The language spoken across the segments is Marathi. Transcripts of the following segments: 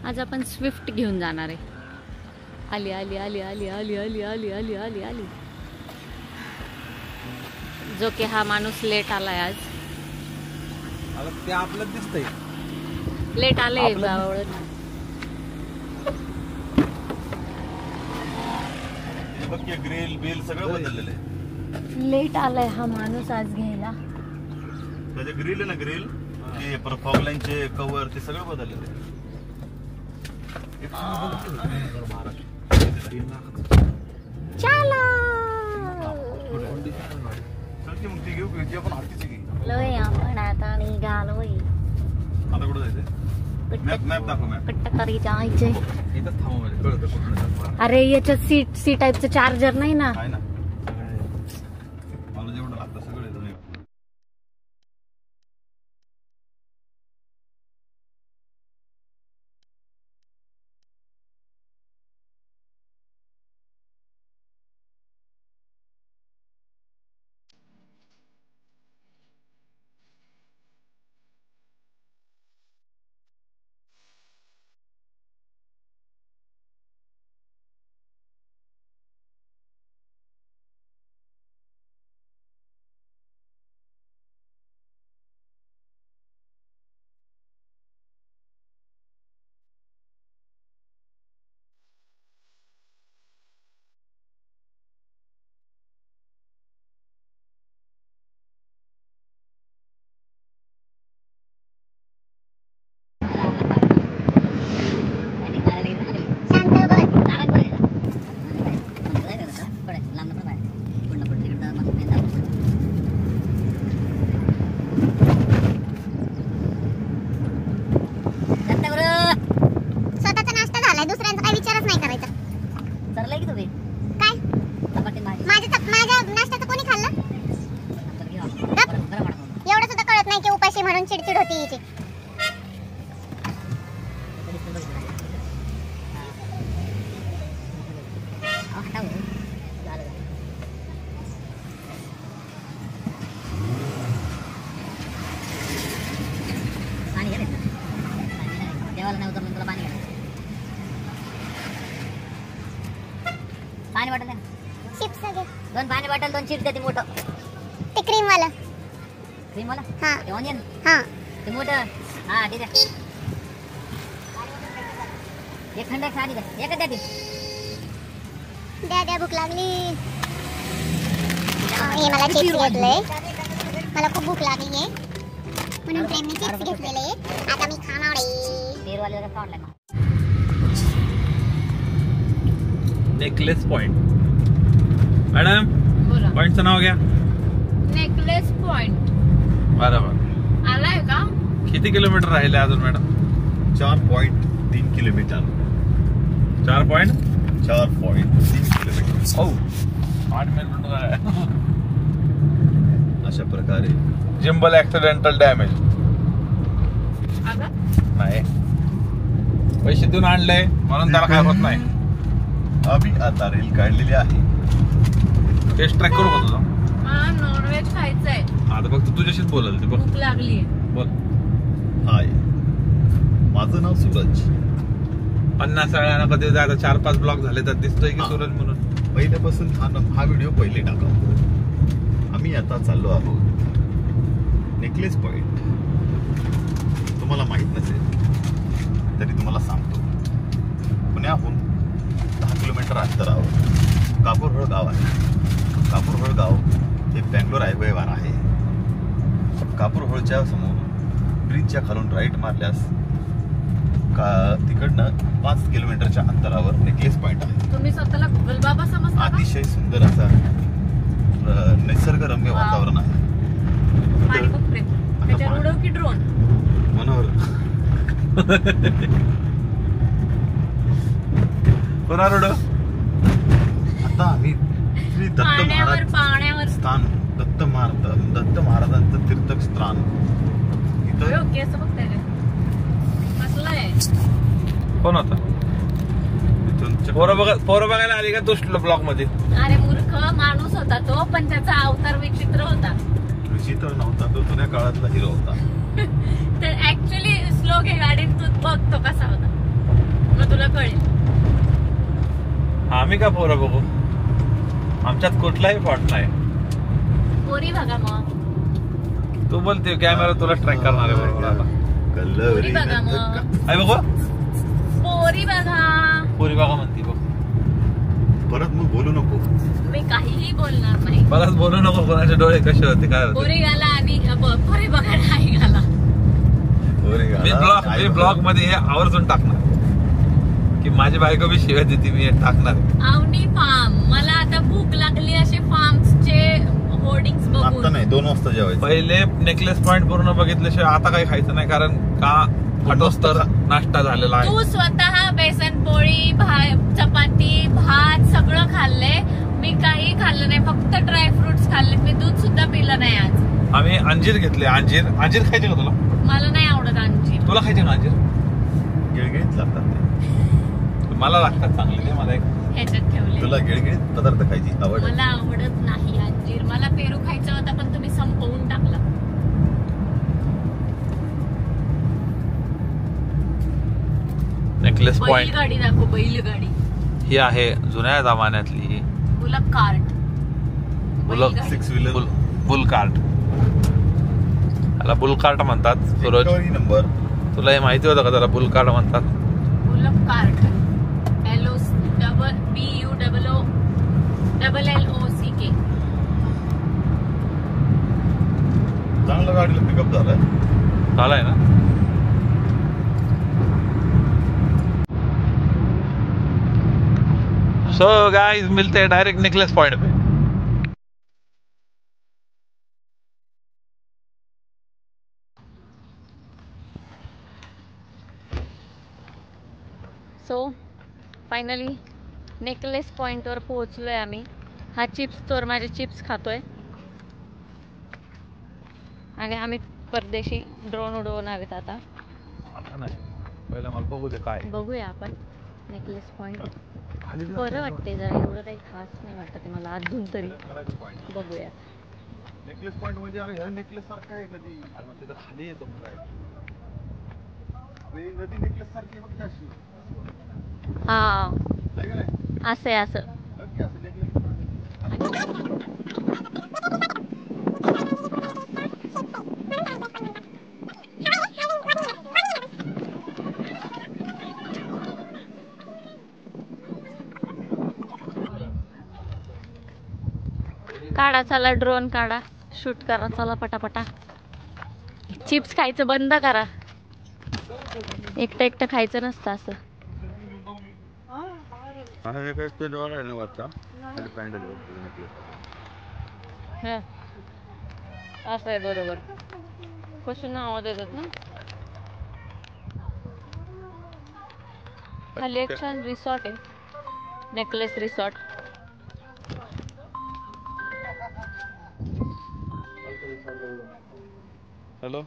आज आपण स्विफ्ट घेऊन जाणार आहे. आली आली आली आली आली आली आली आली आली आली. जो की हा माणूस लेट आलाय आज. ते आपलं दिसतंय लेट आले ग्रिल बिल सगळं बदललेलं आहे. लेट आलाय हा माणूस आज घ्यायला. त्याचे ग्रिल आहे ना, ग्रिल ते फॉगलाईनचे कव्हर ते सगळं बदललेलं आहे. चला चल मग ती घेऊ की आपण हातीची घे. लय आपण आता निघालोय. आता कुठं जायचंय? मॅप दाखव. मॅप कट्टकरी जायचंय. इथंच थांबू म्हणजे कळतं कुठं. अरे याच्यात सी टाईपचं चार्जर नाही ना. आहे ना, मला जेवढं लागतं सगळं येतं. म्हणून चिडचिड होती हिची. पाणी बॉटल चिप्स घे. 2 पाणी बॉटल 2 चिप्स दे मोठं. ते क्रीम वाला. क्रीम वाला? हां. ते ऑनियन? हां. ते मोठं? हां ठीक आहे. एक थंड साडी द्या. एकच द्या ती. द्या भूक लागली. हे मला चिप्स घेतलंय. मला खूप भूक लागली आहे म्हणून प्रेमने चिप्स घेतलेले. आता मी खाणार आहे. तेरवाले का ऑनलाइन. Necklace point. मॅडम पॉइंटचं नाव घ्या. Necklace point. बरोबर. आलाय का? किती किलोमीटर राहिले अजून मॅडम? 4.3 किलोमीटर. 4.3 किलोमीटर. हो 8 मिनिट. अशा प्रकारे जिम्बल ऍक्सिडेंटल डॅमेज. नाही पैसे देऊन आणले म्हणून त्याला काय होत नाही. आम्ही आता रेल काढलेली आहे. टेस्ट ट्रॅक करू का तुझा? नॉनव्हेज खायचंय. आता फक्त तुझ्याशीच बोलाल ते. भूक लागली. बोल. हाय, माझं नाव सूरज. 50 वेळा कधी जायचं 4-5 ब्लॉक झाले तर दिसतोय की सूरज म्हणून. पहिल्यापासून हा व्हिडिओ पहिले टाका. आम्ही आता चाललो आहोत नेकलेस पॉइंट. तुम्हाला माहित नसेल तरी तुम्हाला सांगतो. पुण्याहून 10 किलोमीटर अंतरावर कापूरहोळ गाव आहे. कापूरहोळ गाव हे बँगलोर हायवेवर आहे. कापूरहोळच्या समोर ब्रिजच्या खालून राईट मारल्यास तिकडनं 5 किलोमीटरच्या अंतरावर नेकलेस पॉइंट आहे. तुम्ही स्वतःला गुगल बाबा समजता? अतिशय सुंदर असा निसर्गरम्य वातावरण आहे. त्याच्यावर उडव की ड्रोन? मनोहर कोणावर उडव? आता आम्ही श्री दत्त महाराज स्थान दत्त महाराजांचं तीर्थस्थान इथं. कोण होता? पोरं बघायला आली का तू ब्लॉक मध्ये? अरे मूर्ख माणूस होता तो, पण त्याचा अवतार विचित्र होता. विचित्र नव्हता तो, जुन्या काळातला हिरो होता. तर ऍक्च्युली स्लो घे गाडी, तू बघ तो कसा होता. आम्ही का पोरं बघू, आमच्यात कुठलाही फॉल्ट नाही. पोरी बघा मग. तू बोलते कॅमेरा तुला ट्रॅक करणार आहे बरोबर आता. पोरी बघा मग. आहे बघू पोरी बघा. पोरी बघा म्हणती बघ. परत मग बोलू नको. मी काहीही बोलणार नाही. परत बोलू नको. कोणाचे डोळे कसे होते काय होते. पोरी घाला आणि पोरी बघा नाही घाला. मी ब्लॉग मध्ये हे आवर्जून टाकणार की माझी बायको बी शिवाय देते, मी हे टाकणार. आवनी फार्म. मला आता भूक लागली असे फार्मचे होर्डिंग्स बघून. आता नाही 2 वाजता जेवायचं. पहिले नेकलेस पॉइंट पूर्ण बघितल्याशिवाय आता काही खायचं नाही, कारण का खटोस्तर नाश्ता झालेला आहे. तू स्वतः बेसन पोळी, चपाती, भात सगळं खाल्लंय. मी काही खाल्लं नाही, फक्त ड्रायफ्रुट्स खाल्ले. मी दूध सुद्धा पिलं नाही आज. आम्ही अंजीर घेतले. अंजीर खायचे का तुला? मला नाही आवडत अंजीर. तुला खायचे ना अंजीर? गिळगिळीत लागतात ते. मला लागतात चांगले ते. मला एक ह्याच्यात ठेवले. तुला गिळगिळीत पदार्थ खायची आवड. मला आवडत नाही अंजीर. मला पेरू खायचा होता पण तुम्ही संपवून टाकला. Necklace point. बैलगाडी दाखव. बैलगाडी ही आहे जुन्या जमान्यातली बुलक कार्ट. बुलक बैलगाडी. 6 व्हीलर बुल कार्ट. त्याला बुल कार्ट म्हणतात. सूरज, नंबर तुला हे माहिती होतं का त्याला बुल कार्ट म्हणतात? Bullock cart. BULLOCK. चांगलं गाडीला पिकअप झालाय. झालाय ना. सो गाइस मिलते हैं डायरेक्ट नेकलेस पॉइंट पे. सो फायनली नेकलेस पॉइंटवर पोहोचलोय आम्ही. हा चिप्स स्टोर. माझे चिप्स खातोय आणि आम्ही परदेशी ड्रोन उडवणार आहेत आता. आता नाही, पहिला मला बघू दे काय. बघूया आपण नेकलेस पॉइंट. बरं वाटते जरा, एवढं काही खास नाही वाटत मला अजून तरी. बघूया. नेकलेस पॉइंट म्हणजे अरे नेकलेस सारखा आहे कधी. तिथं खाली येतो नदी नेकलेस सारखी आहे बघ अशी. हा आहे का नाही? असं आहे असं. नक्की असं नेकलेस. काढा चला, ड्रोन काढा, शूट करा चला पटापटा. चिप्स खायचं बंद करा. एकटं एकटं खायचं नसतं असं. असं आहे बरोबर. कशी नाव देतात ना. खाली एक छान रिसॉर्ट आहे, नेकलेस रिसॉर्ट. हॅलो.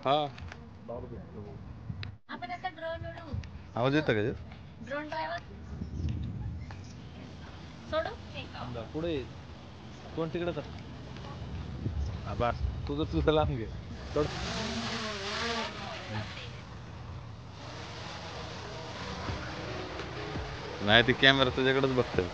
हा आपण आता ड्रोन उडवू. आवाज येतं का? ड्रोन ड्रायव्हर सोडू. पुढे कोण तिकडे तर बस तुझं लांब घे. नाही ती कॅमेरा तुझ्याकडेच बघतोय.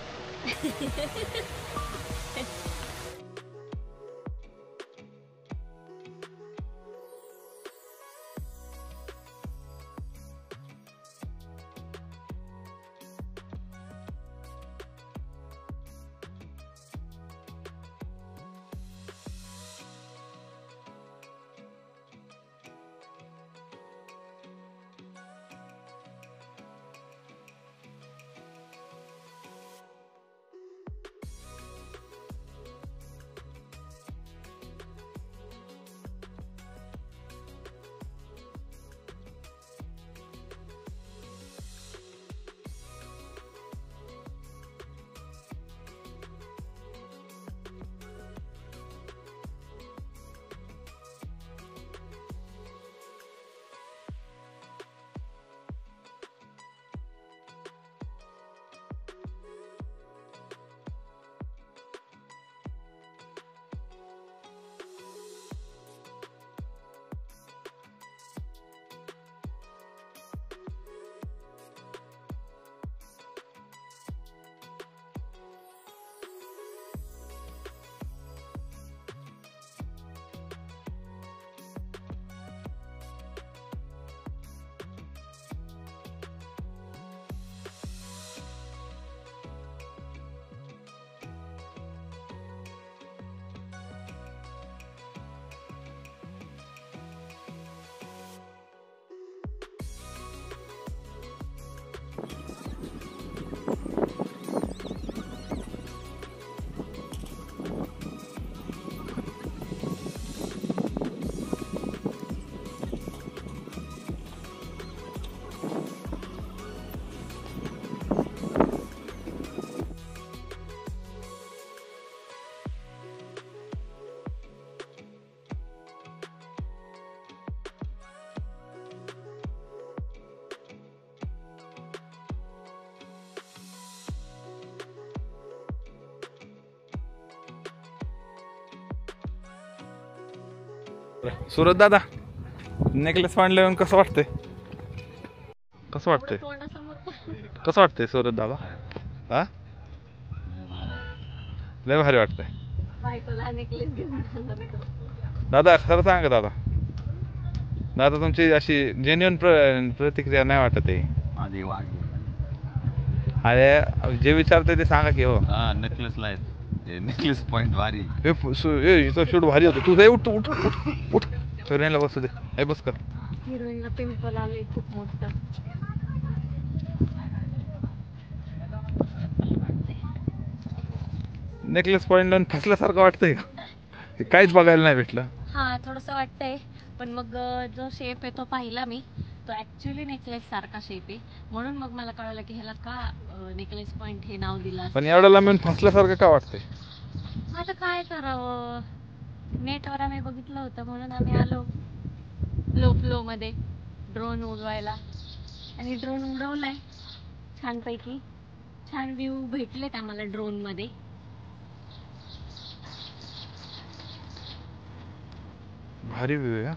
सुरत दादा, नेकलेस पॉइंटला कसं वाटतंय? कसं वाटतंय? कसं वाटतंय सुरत दादा? हा, लय भारी वाटतंय दादा. खरं सांगा दादा, दादा तुमची अशी जेन्युइन प्रतिक्रिया नाही वाटत आहे. माझी वाघ अरे जे विचारते ते सांगा की. हो हा, नेकलेसला आहेत. नेकलेस पॉइंट भारी. इथं शूट भारी होतं. तुझं उठ उठ उठ उठ, हिरोईनला बसू दे. हे बस कर. हिरोईनला पिंपल आले खूप मोठं. नेकलेस पॉइंटला फसल्यासारखं वाटतंय का? काहीच बघायला नाही भेटलं. हा थोडंसं वाटतंय, पण मग जो शेप आहे तो पाहिला मी, तो ऍक्च्युली नेकलेस सारखा शेप आहे. म्हणून मग मला कळलं की ह्याला का नेकलेस पॉइंट हे नाव दिलं. पण एवढ्या लांबून फसल्यासारखं का वाटतंय? आता काय करावं, नेटवर आम्ही बघितलं होतं म्हणून आम्ही आलो लो फ्लो मध्ये ड्रोन उडवायला, आणि ड्रोन उडवलाय छानपैकी. छान व्ह्यू भेटलेत आम्हाला ड्रोन मध्ये. भारी व्ह्यू आहे.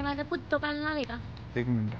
माझा पुत्तो काढणार आहे का? एक मिनिट.